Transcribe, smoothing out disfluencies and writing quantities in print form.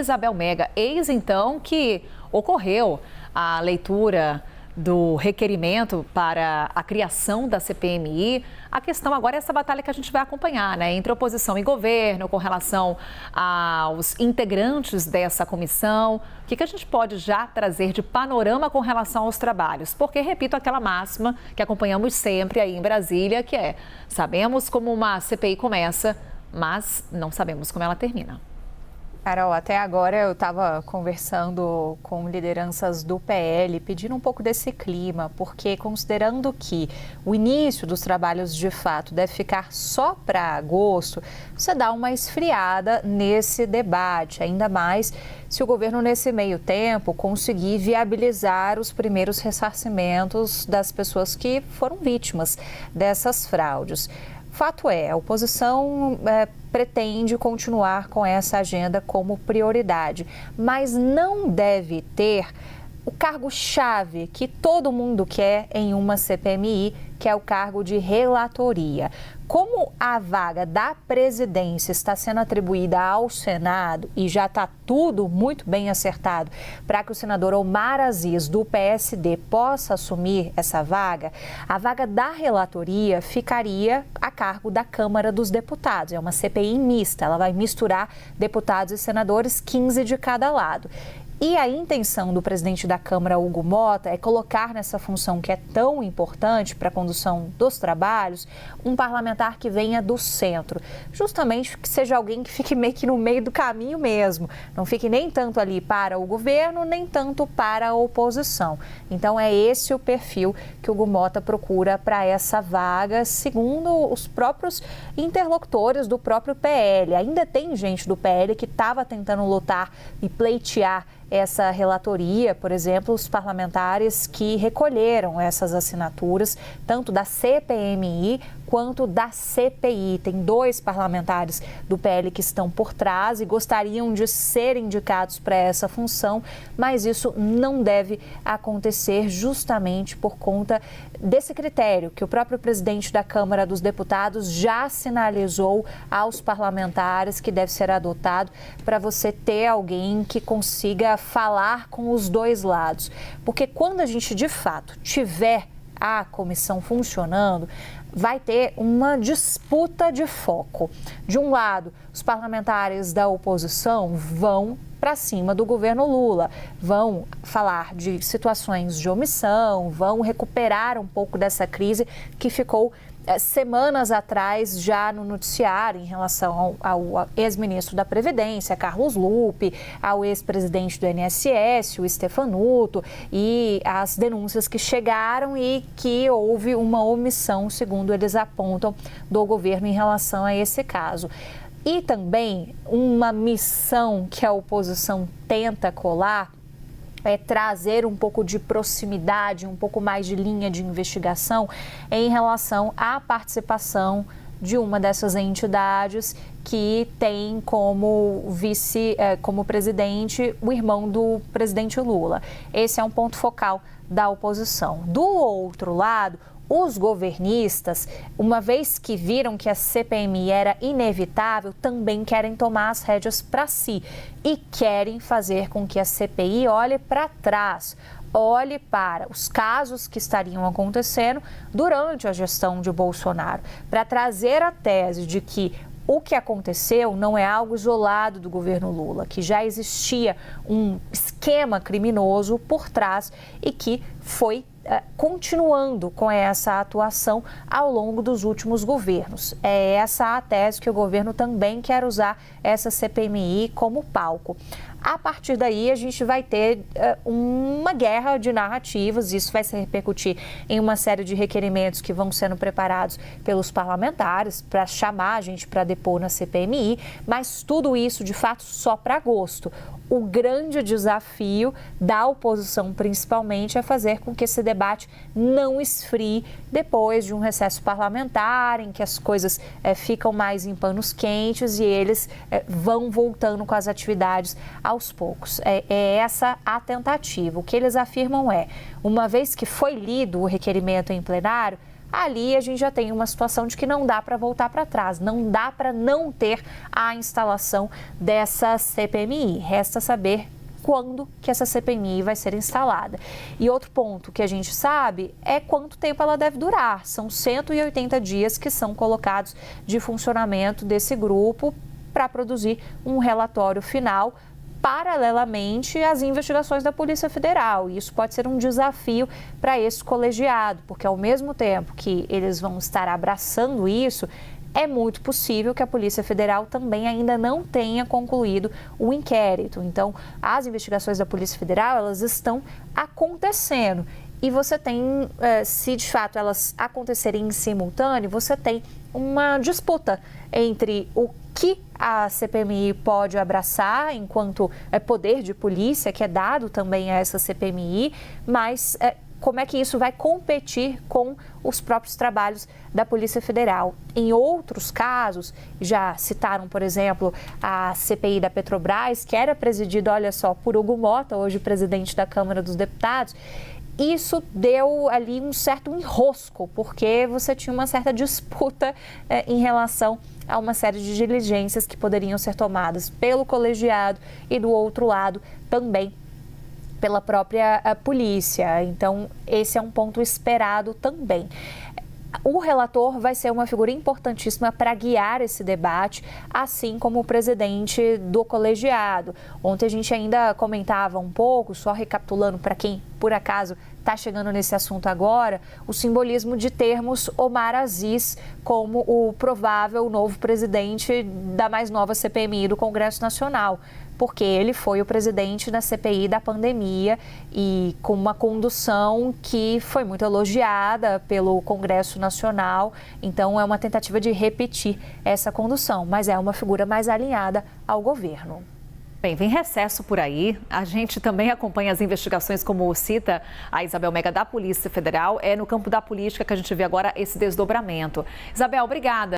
Isabel Mega, eis então que ocorreu a leitura do requerimento para a criação da CPMI. A questão agora é essa batalha que a gente vai acompanhar, né? Entre oposição e governo, com relação aos integrantes dessa comissão. O que a gente pode já trazer de panorama com relação aos trabalhos? Porque, repito, aquela máxima que acompanhamos sempre aí em Brasília, que é: sabemos como uma CPI começa, mas não sabemos como ela termina. Carol, até agora eu estava conversando com lideranças do PL, pedindo um pouco desse clima, porque considerando que o início dos trabalhos de fato deve ficar só para agosto, você dá uma esfriada nesse debate, ainda mais se o governo nesse meio tempo conseguir viabilizar os primeiros ressarcimentos das pessoas que foram vítimas dessas fraudes. Fato é, a oposição pretende continuar com essa agenda como prioridade, mas não deve ter o cargo-chave que todo mundo quer em uma CPMI, que é o cargo de relatoria. Como a vaga da presidência está sendo atribuída ao Senado e já está tudo muito bem acertado para que o senador Omar Aziz, do PSD, possa assumir essa vaga, a vaga da relatoria ficaria a cargo da Câmara dos Deputados. É uma CPI mista, ela vai misturar deputados e senadores, 15 de cada lado. E a intenção do presidente da Câmara, Hugo Motta, é colocar nessa função que é tão importante para a condução dos trabalhos, um parlamentar que venha do centro. Justamente que seja alguém que fique meio que no meio do caminho mesmo. Não fique nem tanto ali para o governo, nem tanto para a oposição. Então é esse o perfil que o Hugo Motta procura para essa vaga, segundo os próprios interlocutores do próprio PL. Ainda tem gente do PL que estava tentando lutar e pleitear essa relatoria, por exemplo, os parlamentares que recolheram essas assinaturas, tanto da CPMI quanto da CPI. Tem 2 parlamentares do PL que estão por trás e gostariam de ser indicados para essa função, mas isso não deve acontecer justamente por conta desse critério que o próprio presidente da Câmara dos Deputados já sinalizou aos parlamentares que deve ser adotado para você ter alguém que consiga falar com os 2 lados. Porque quando a gente de fato tiver a comissão funcionando, vai ter uma disputa de foco. De um lado, os parlamentares da oposição vão para cima do governo Lula, vão falar de situações de omissão, vão recuperar um pouco dessa crise que ficou semanas atrás já no noticiário em relação ao ex-ministro da Previdência, Carlos Lupe, ao ex-presidente do INSS, o Stefanuto, e as denúncias que chegaram e que houve uma omissão, segundo eles apontam, do governo em relação a esse caso. E também uma missão que a oposição tenta colar é trazer um pouco de proximidade, um pouco mais de linha de investigação em relação à participação de uma dessas entidades que tem como como presidente o irmão do presidente Lula. Esse é um ponto focal da oposição. Do outro lado, os governistas, uma vez que viram que a CPMI era inevitável, também querem tomar as rédeas para si e querem fazer com que a CPI olhe para trás, olhe para os casos que estariam acontecendo durante a gestão de Bolsonaro, para trazer a tese de que o que aconteceu não é algo isolado do governo Lula, que já existia um esquema criminoso por trás e que foi continuando com essa atuação ao longo dos últimos governos. É essa a tese que o governo também quer usar essa CPMI como palco. A partir daí, a gente vai ter uma guerra de narrativas, isso vai se repercutir em uma série de requerimentos que vão sendo preparados pelos parlamentares para chamar a gente para depor na CPMI, mas tudo isso, de fato, só para agosto. O grande desafio da oposição, principalmente, é fazer com que esse debate não esfrie depois de um recesso parlamentar, em que as coisas ficam mais em panos quentes e eles vão voltando com as atividades aos poucos. É essa a tentativa. O que eles afirmam é, uma vez que foi lido o requerimento em plenário, ali a gente já tem uma situação de que não dá para voltar para trás, não dá para não ter a instalação dessa CPMI. Resta saber quando que essa CPMI vai ser instalada. E outro ponto que a gente sabe é quanto tempo ela deve durar. São 180 dias que são colocados de funcionamento desse grupo para produzir um relatório final paralelamente às investigações da Polícia Federal. E isso pode ser um desafio para esse colegiado, porque ao mesmo tempo que eles vão estar abraçando isso, é muito possível que a Polícia Federal também ainda não tenha concluído o inquérito. Então, as investigações da Polícia Federal, elas estão acontecendo. E você tem, se de fato elas acontecerem em simultâneo, você tem uma disputa entre o que a CPMI pode abraçar enquanto poder de polícia, que é dado também a essa CPMI, mas como é que isso vai competir com os próprios trabalhos da Polícia Federal. Em outros casos, já citaram, por exemplo, a CPI da Petrobras, que era presidida, olha só, por Hugo Mota, hoje presidente da Câmara dos Deputados. Isso deu ali um certo enrosco, porque você tinha uma certa disputa em relação a uma série de diligências que poderiam ser tomadas pelo colegiado e, do outro lado, também pela própria polícia. Então, esse é um ponto esperado também. O relator vai ser uma figura importantíssima para guiar esse debate, assim como o presidente do colegiado. Ontem a gente ainda comentava um pouco, só recapitulando para quem, por acaso, está chegando nesse assunto agora, o simbolismo de termos Omar Aziz como o provável novo presidente da mais nova CPMI do Congresso Nacional, porque ele foi o presidente da CPI da pandemia e com uma condução que foi muito elogiada pelo Congresso Nacional. Então, é uma tentativa de repetir essa condução, mas é uma figura mais alinhada ao governo. Bem, vem recesso por aí. A gente também acompanha as investigações, como cita a Isabel Mega da Polícia Federal. É no campo da política que a gente vê agora esse desdobramento. Isabel, obrigada.